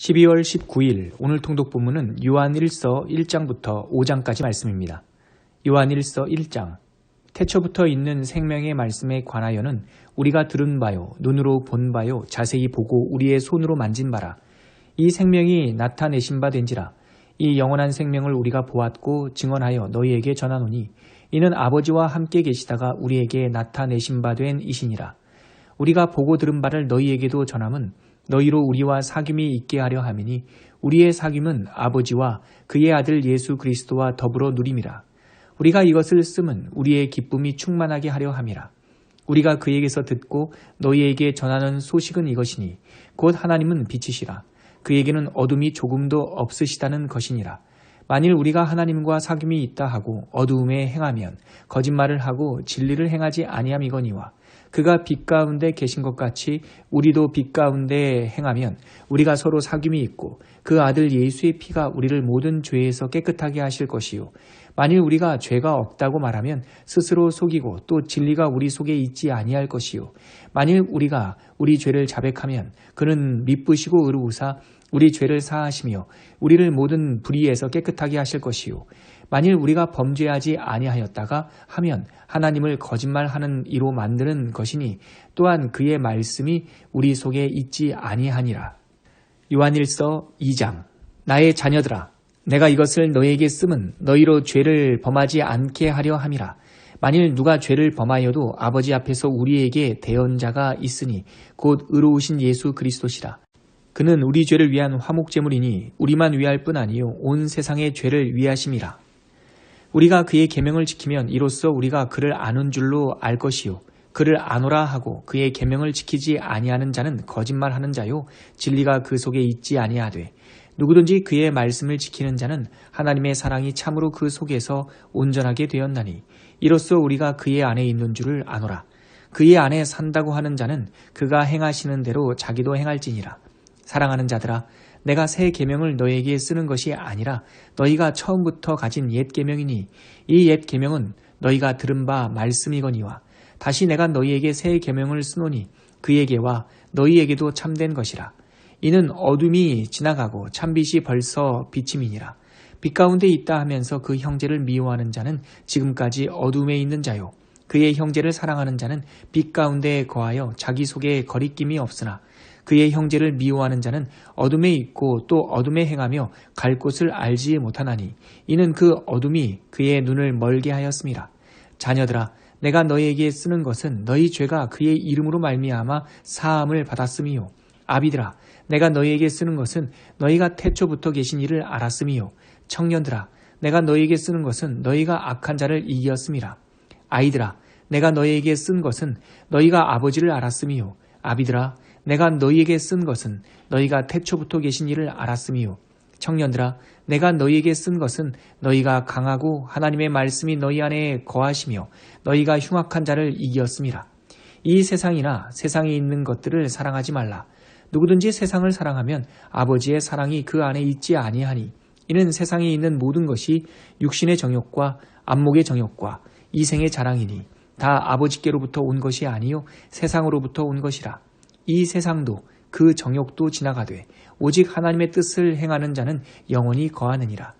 12월 19일 오늘 통독 본문은 요한일서 1장부터 5장까지 말씀입니다. 요한일서 1장 태초부터 있는 생명의 말씀에 관하여는 우리가 들은 바요 눈으로 본 바요 자세히 보고 우리의 손으로 만진 바라. 이 생명이 나타내신 바 된지라. 이 영원한 생명을 우리가 보았고 증언하여 너희에게 전하노니 이는 아버지와 함께 계시다가 우리에게 나타내신 바 된 이시니라. 우리가 보고 들은 바를 너희에게도 전함은 너희로 우리와 사귐이 있게 하려 함이니 우리의 사귐은 아버지와 그의 아들 예수 그리스도와 더불어 누림이라. 우리가 이것을 쓰면 우리의 기쁨이 충만하게 하려 함이라. 우리가 그에게서 듣고 너희에게 전하는 소식은 이것이니 곧 하나님은 빛이시라. 그에게는 어둠이 조금도 없으시다는 것이니라. 만일 우리가 하나님과 사귐이 있다 하고 어두움에 행하면 거짓말을 하고 진리를 행하지 아니함이거니와 그가 빛 가운데 계신 것 같이 우리도 빛 가운데 행하면 우리가 서로 사귐이 있고 그 아들 예수의 피가 우리를 모든 죄에서 깨끗하게 하실 것이요. 만일 우리가 죄가 없다고 말하면 스스로 속이고 또 진리가 우리 속에 있지 아니할 것이요. 만일 우리가 우리 죄를 자백하면 그는 미쁘시고 의로우사 우리 죄를 사하시며 우리를 모든 불의에서 깨끗하게 하실 것이요. 만일 우리가 범죄하지 아니하였다가 하면 하나님을 거짓말하는 이로 만드는 것이니 또한 그의 말씀이 우리 속에 있지 아니하니라. 요한일서 2장 나의 자녀들아 내가 이것을 너희에게 쓰면 너희로 죄를 범하지 않게 하려 함이라. 만일 누가 죄를 범하여도 아버지 앞에서 우리에게 대언자가 있으니 곧 의로우신 예수 그리스도시라. 그는 우리 죄를 위한 화목제물이니 우리만 위할 뿐 아니요 온 세상의 죄를 위하심이라. 우리가 그의 계명을 지키면 이로써 우리가 그를 아는 줄로 알 것이요. 그를 아노라 하고 그의 계명을 지키지 아니하는 자는 거짓말하는 자요 진리가 그 속에 있지 아니하되 누구든지 그의 말씀을 지키는 자는 하나님의 사랑이 참으로 그 속에서 온전하게 되었나니 이로써 우리가 그의 안에 있는 줄을 아노라. 그의 안에 산다고 하는 자는 그가 행하시는 대로 자기도 행할지니라. 사랑하는 자들아 내가 새 계명을 너희에게 쓰는 것이 아니라 너희가 처음부터 가진 옛 계명이니 이 옛 계명은 너희가 들은 바 말씀이거니와 다시 내가 너희에게 새 계명을 쓰노니 그에게와 너희에게도 참된 것이라. 이는 어둠이 지나가고 참빛이 벌써 비침이니라. 빛 가운데 있다 하면서 그 형제를 미워하는 자는 지금까지 어둠에 있는 자요 그의 형제를 사랑하는 자는 빛 가운데 거하여 자기 속에 거리낌이 없으나 그의 형제를 미워하는 자는 어둠에 있고 또 어둠에 행하며 갈 곳을 알지 못하나니 이는 그 어둠이 그의 눈을 멀게 하였음이라. 자녀들아 내가 너희에게 쓰는 것은 너희 죄가 그의 이름으로 말미암아 사함을 받았음이요. 아비들아 내가 너희에게 쓰는 것은 너희가 태초부터 계신 이를 알았음이요. 청년들아 내가 너희에게 쓰는 것은 너희가 악한 자를 이기었음이라. 아이들아 내가 너희에게 쓴 것은 너희가 아버지를 알았음이요. 아비들아 내가 너희에게 쓴 것은 너희가 태초부터 계신 이를 알았음이요. 청년들아 내가 너희에게 쓴 것은 너희가 강하고 하나님의 말씀이 너희 안에 거하시며 너희가 흉악한 자를 이기었음이라. 이 세상이나 세상에 있는 것들을 사랑하지 말라. 누구든지 세상을 사랑하면 아버지의 사랑이 그 안에 있지 아니하니 이는 세상에 있는 모든 것이 육신의 정욕과 안목의 정욕과 이생의 자랑이니 다 아버지께로부터 온 것이 아니요 세상으로부터 온 것이라. 이 세상도 그 정욕도 지나가되 오직 하나님의 뜻을 행하는 자는 영원히 거하느니라.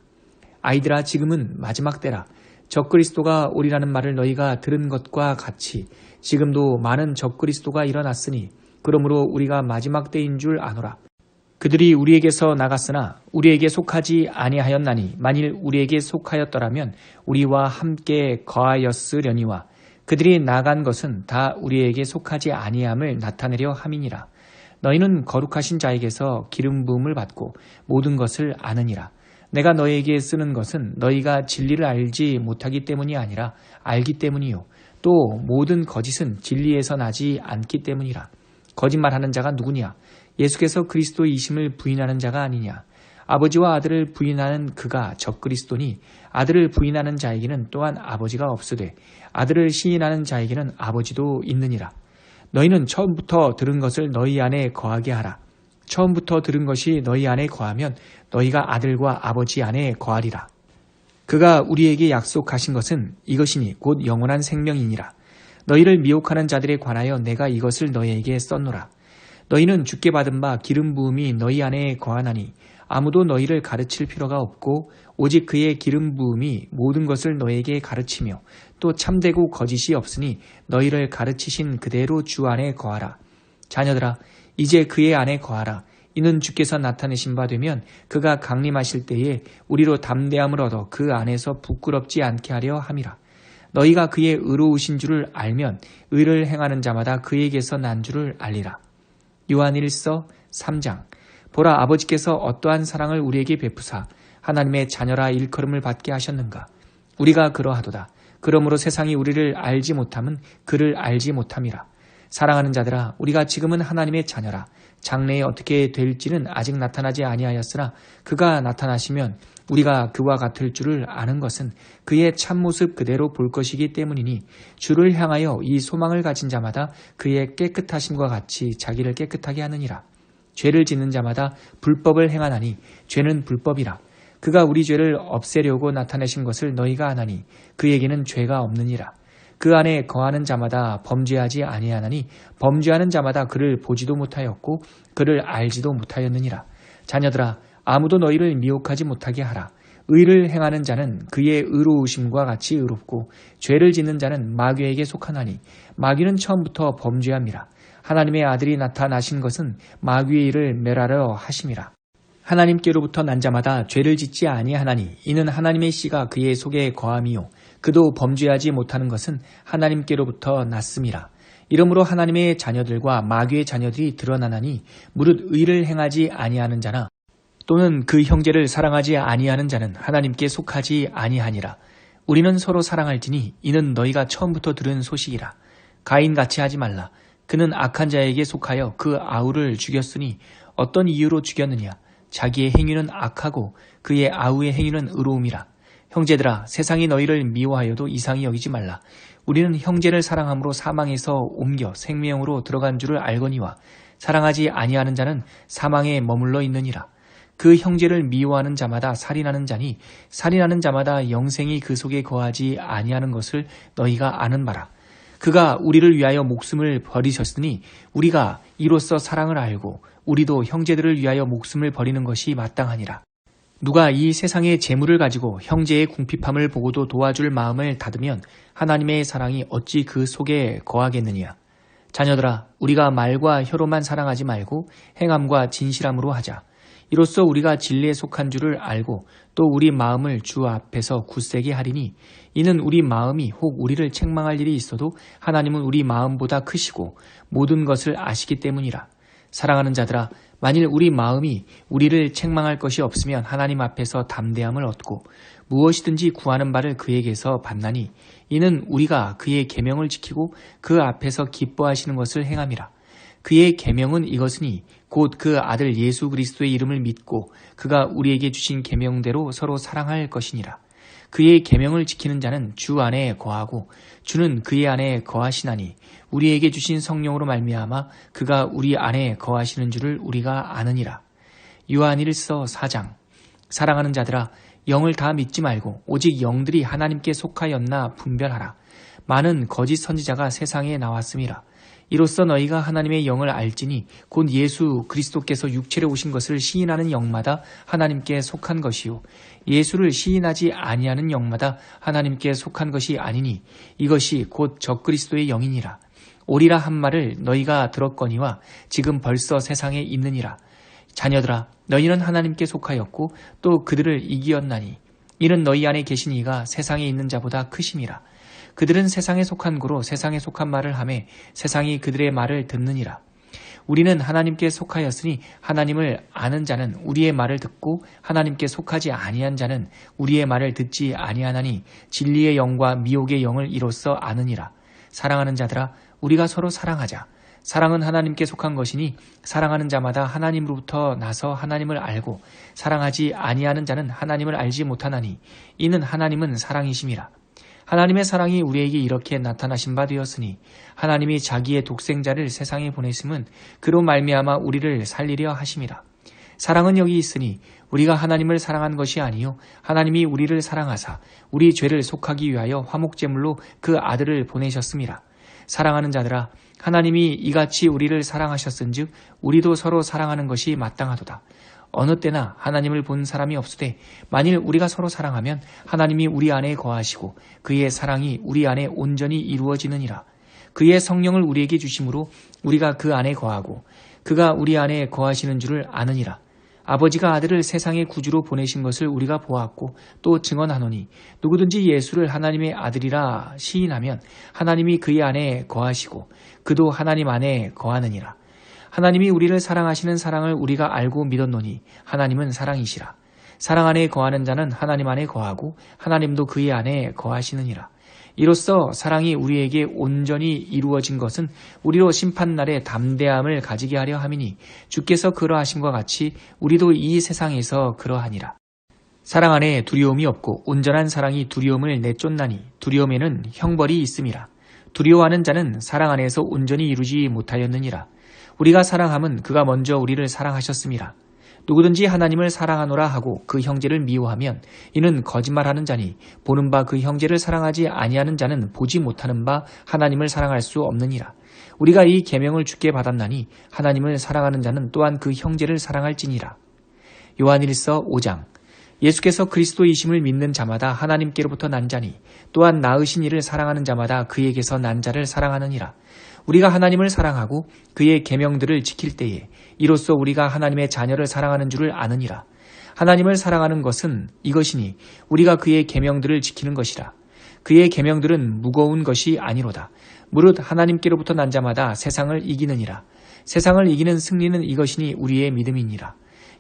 아이들아 지금은 마지막 때라. 적그리스도가 오리라는 말을 너희가 들은 것과 같이 지금도 많은 적그리스도가 일어났으니 그러므로 우리가 마지막 때인 줄 아노라. 그들이 우리에게서 나갔으나 우리에게 속하지 아니하였나니 만일 우리에게 속하였더라면 우리와 함께 거하였으려니와 그들이 나간 것은 다 우리에게 속하지 아니함을 나타내려 함이니라. 너희는 거룩하신 자에게서 기름 부음을 받고 모든 것을 아느니라. 내가 너희에게 쓰는 것은 너희가 진리를 알지 못하기 때문이 아니라 알기 때문이요 또 모든 거짓은 진리에서 나지 않기 때문이라. 거짓말하는 자가 누구냐? 예수께서 그리스도이심을 부인하는 자가 아니냐? 아버지와 아들을 부인하는 그가 적그리스도니 아들을 부인하는 자에게는 또한 아버지가 없으되 아들을 시인하는 자에게는 아버지도 있느니라. 너희는 처음부터 들은 것을 너희 안에 거하게 하라. 처음부터 들은 것이 너희 안에 거하면 너희가 아들과 아버지 안에 거하리라. 그가 우리에게 약속하신 것은 이것이니 곧 영원한 생명이니라. 너희를 미혹하는 자들에 관하여 내가 이것을 너희에게 썼노라. 너희는 주께 받은 바 기름 부음이 너희 안에 거하나니 아무도 너희를 가르칠 필요가 없고 오직 그의 기름 부음이 모든 것을 너희에게 가르치며 또 참되고 거짓이 없으니 너희를 가르치신 그대로 주 안에 거하라. 자녀들아, 이제 그의 안에 거하라. 이는 주께서 나타내신 바 되면 그가 강림하실 때에 우리로 담대함을 얻어 그 안에서 부끄럽지 않게 하려 함이라. 너희가 그의 의로우신 줄을 알면 의를 행하는 자마다 그에게서 난 줄을 알리라. 요한일서 3장. 보라, 아버지께서 어떠한 사랑을 우리에게 베푸사 하나님의 자녀라 일컬음을 받게 하셨는가. 우리가 그러하도다. 그러므로 세상이 우리를 알지 못함은 그를 알지 못함이라. 사랑하는 자들아, 우리가 지금은 하나님의 자녀라. 장래에 어떻게 될지는 아직 나타나지 아니하였으나 그가 나타나시면 우리가 그와 같을 줄을 아는 것은 그의 참모습 그대로 볼 것이기 때문이니 주를 향하여 이 소망을 가진 자마다 그의 깨끗하심과 같이 자기를 깨끗하게 하느니라. 죄를 짓는 자마다 불법을 행하나니 죄는 불법이라. 그가 우리 죄를 없애려고 나타내신 것을 너희가 아나니 그에게는 죄가 없느니라. 그 안에 거하는 자마다 범죄하지 아니하나니 범죄하는 자마다 그를 보지도 못하였고 그를 알지도 못하였느니라. 자녀들아, 아무도 너희를 미혹하지 못하게 하라. 의를 행하는 자는 그의 의로우심과 같이 의롭고 죄를 짓는 자는 마귀에게 속하나니 마귀는 처음부터 범죄함이라. 하나님의 아들이 나타나신 것은 마귀의 일을 멸하려 하심이라. 하나님께로부터 난 자마다 죄를 짓지 아니하나니 이는 하나님의 씨가 그의 속에 거함이요 그도 범죄하지 못하는 것은 하나님께로부터 났음이라. 이러므로 하나님의 자녀들과 마귀의 자녀들이 드러나나니 무릇 의를 행하지 아니하는 자나 또는 그 형제를 사랑하지 아니하는 자는 하나님께 속하지 아니하니라. 우리는 서로 사랑할지니 이는 너희가 처음부터 들은 소식이라. 가인같이 하지 말라. 그는 악한 자에게 속하여 그 아우를 죽였으니 어떤 이유로 죽였느냐. 자기의 행위는 악하고 그의 아우의 행위는 의로움이라. 형제들아, 세상이 너희를 미워하여도 이상히 여기지 말라. 우리는 형제를 사랑함으로 사망에서 옮겨 생명으로 들어간 줄을 알거니와 사랑하지 아니하는 자는 사망에 머물러 있느니라. 그 형제를 미워하는 자마다 살인하는 자니 살인하는 자마다 영생이 그 속에 거하지 아니하는 것을 너희가 아는 바라. 그가 우리를 위하여 목숨을 버리셨으니 우리가 이로써 사랑을 알고 우리도 형제들을 위하여 목숨을 버리는 것이 마땅하니라. 누가 이 세상의 재물을 가지고 형제의 궁핍함을 보고도 도와줄 마음을 닫으면 하나님의 사랑이 어찌 그 속에 거하겠느냐. 자녀들아, 우리가 말과 혀로만 사랑하지 말고 행함과 진실함으로 하자. 이로써 우리가 진리에 속한 줄을 알고 또 우리 마음을 주 앞에서 굳세게 하리니 이는 우리 마음이 혹 우리를 책망할 일이 있어도 하나님은 우리 마음보다 크시고 모든 것을 아시기 때문이라. 사랑하는 자들아, 만일 우리 마음이 우리를 책망할 것이 없으면 하나님 앞에서 담대함을 얻고 무엇이든지 구하는 바를 그에게서 받나니 이는 우리가 그의 계명을 지키고 그 앞에서 기뻐하시는 것을 행함이라. 그의 계명은 이것이니 곧 그 아들 예수 그리스도의 이름을 믿고 그가 우리에게 주신 계명대로 서로 사랑할 것이니라. 그의 계명을 지키는 자는 주 안에 거하고 주는 그의 안에 거하시나니 우리에게 주신 성령으로 말미암아 그가 우리 안에 거하시는 줄을 우리가 아느니라. 요한일서 4장. 사랑하는 자들아, 영을 다 믿지 말고 오직 영들이 하나님께 속하였나 분별하라. 많은 거짓 선지자가 세상에 나왔음이라. 이로써 너희가 하나님의 영을 알지니 곧 예수 그리스도께서 육체로 오신 것을 시인하는 영마다 하나님께 속한 것이요 예수를 시인하지 아니하는 영마다 하나님께 속한 것이 아니니 이것이 곧 적그리스도의 영이니라. 오리라 한 말을 너희가 들었거니와 지금 벌써 세상에 있느니라. 자녀들아, 너희는 하나님께 속하였고 또 그들을 이기었나니 이는 너희 안에 계신 이가 세상에 있는 자보다 크심이라. 그들은 세상에 속한 고로 세상에 속한 말을 하매 세상이 그들의 말을 듣느니라. 우리는 하나님께 속하였으니 하나님을 아는 자는 우리의 말을 듣고 하나님께 속하지 아니한 자는 우리의 말을 듣지 아니하나니 진리의 영과 미혹의 영을 이로써 아느니라. 사랑하는 자들아, 우리가 서로 사랑하자. 사랑은 하나님께 속한 것이니 사랑하는 자마다 하나님으로부터 나서 하나님을 알고 사랑하지 아니하는 자는 하나님을 알지 못하나니 이는 하나님은 사랑이심이라. 하나님의 사랑이 우리에게 이렇게 나타나신 바 되었으니 하나님이 자기의 독생자를 세상에 보내심은 그로 말미암아 우리를 살리려 하심이라. 사랑은 여기 있으니 우리가 하나님을 사랑한 것이 아니요 하나님이 우리를 사랑하사 우리 죄를 속하기 위하여 화목제물로 그 아들을 보내셨음이라. 사랑하는 자들아, 하나님이 이같이 우리를 사랑하셨은즉 우리도 서로 사랑하는 것이 마땅하도다. 어느 때나 하나님을 본 사람이 없으되 만일 우리가 서로 사랑하면 하나님이 우리 안에 거하시고 그의 사랑이 우리 안에 온전히 이루어지느니라. 그의 성령을 우리에게 주심으로 우리가 그 안에 거하고 그가 우리 안에 거하시는 줄을 아느니라. 아버지가 아들을 세상의 구주로 보내신 것을 우리가 보았고 또 증언하노니 누구든지 예수를 하나님의 아들이라 시인하면 하나님이 그의 안에 거하시고 그도 하나님 안에 거하느니라. 하나님이 우리를 사랑하시는 사랑을 우리가 알고 믿었노니 하나님은 사랑이시라. 사랑 안에 거하는 자는 하나님 안에 거하고 하나님도 그의 안에 거하시느니라. 이로써 사랑이 우리에게 온전히 이루어진 것은 우리로 심판날에 담대함을 가지게 하려 함이니 주께서 그러하심과 같이 우리도 이 세상에서 그러하니라. 사랑 안에 두려움이 없고 온전한 사랑이 두려움을 내쫓나니 두려움에는 형벌이 있음이라. 두려워하는 자는 사랑 안에서 온전히 이루지 못하였느니라. 우리가 사랑함은 그가 먼저 우리를 사랑하셨음이라. 누구든지 하나님을 사랑하노라 하고 그 형제를 미워하면 이는 거짓말하는 자니 보는 바 그 형제를 사랑하지 아니하는 자는 보지 못하는 바 하나님을 사랑할 수 없느니라. 우리가 이 계명을 주께 받았나니 하나님을 사랑하는 자는 또한 그 형제를 사랑할지니라. 요한일서 5장. 예수께서 그리스도이심을 믿는 자마다 하나님께로부터 난 자니 또한 낳으신 이를 사랑하는 자마다 그에게서 난 자를 사랑하느니라. 우리가 하나님을 사랑하고 그의 계명들을 지킬 때에 이로써 우리가 하나님의 자녀를 사랑하는 줄을 아느니라. 하나님을 사랑하는 것은 이것이니 우리가 그의 계명들을 지키는 것이라. 그의 계명들은 무거운 것이 아니로다. 무릇 하나님께로부터 난 자마다 세상을 이기느니라. 세상을 이기는 승리는 이것이니 우리의 믿음이니라.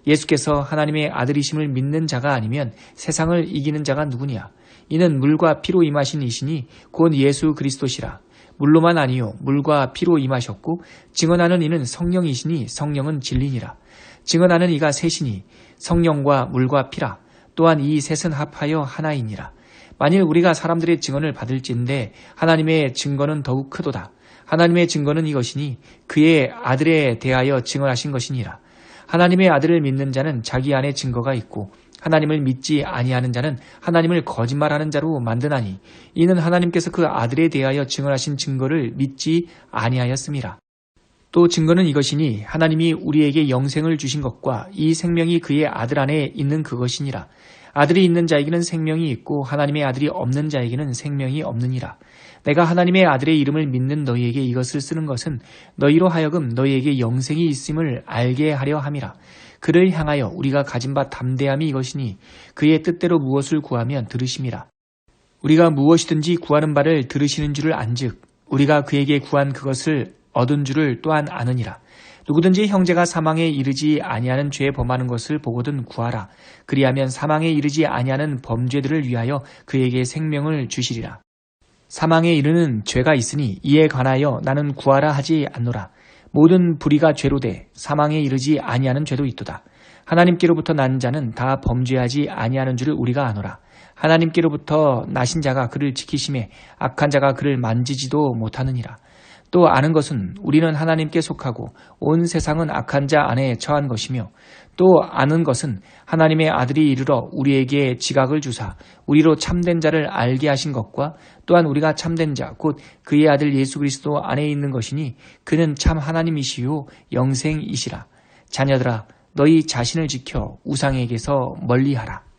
예수께서 하나님의 아들이심을 믿는 자가 아니면 세상을 이기는 자가 누구냐? 이는 물과 피로 임하신 이시니 곧 예수 그리스도시라. 물로만 아니요 물과 피로 임하셨고 증언하는 이는 성령이시니 성령은 진리니라. 증언하는 이가 셋이니 성령과 물과 피라. 또한 이 셋은 합하여 하나이니라. 만일 우리가 사람들의 증언을 받을진대 하나님의 증거는 더욱 크도다. 하나님의 증거는 이것이니 그의 아들에 대하여 증언하신 것이니라. 하나님의 아들을 믿는 자는 자기 안에 증거가 있고 하나님을 믿지 아니하는 자는 하나님을 거짓말하는 자로 만드나니 이는 하나님께서 그 아들에 대하여 증언하신 증거를 믿지 아니하였음이라. 또 증거는 이것이니 하나님이 우리에게 영생을 주신 것과 이 생명이 그의 아들 안에 있는 그것이니라. 아들이 있는 자에게는 생명이 있고 하나님의 아들이 없는 자에게는 생명이 없느니라. 내가 하나님의 아들의 이름을 믿는 너희에게 이것을 쓰는 것은 너희로 하여금 너희에게 영생이 있음을 알게 하려 함이라. 그를 향하여 우리가 가진 바 담대함이 이것이니 그의 뜻대로 무엇을 구하면 들으심이라. 우리가 무엇이든지 구하는 바를 들으시는 줄을 안즉 우리가 그에게 구한 그것을 얻은 줄을 또한 아느니라. 누구든지 형제가 사망에 이르지 아니하는 죄에 범하는 것을 보거든 구하라. 그리하면 사망에 이르지 아니하는 범죄들을 위하여 그에게 생명을 주시리라. 사망에 이르는 죄가 있으니 이에 관하여 나는 구하라 하지 않노라. 모든 불의가 죄로 돼 사망에 이르지 아니하는 죄도 있도다. 하나님께로부터 난 자는 다 범죄하지 아니하는 줄을 우리가 아노라. 하나님께로부터 나신 자가 그를 지키심에 악한 자가 그를 만지지도 못하느니라. 또 아는 것은 우리는 하나님께 속하고 온 세상은 악한 자 안에 처한 것이며 또 아는 것은 하나님의 아들이 이르러 우리에게 지각을 주사 우리로 참된 자를 알게 하신 것과 또한 우리가 참된 자 곧 그의 아들 예수 그리스도 안에 있는 것이니 그는 참 하나님이시요 영생이시라. 자녀들아 너희 자신을 지켜 우상에게서 멀리하라.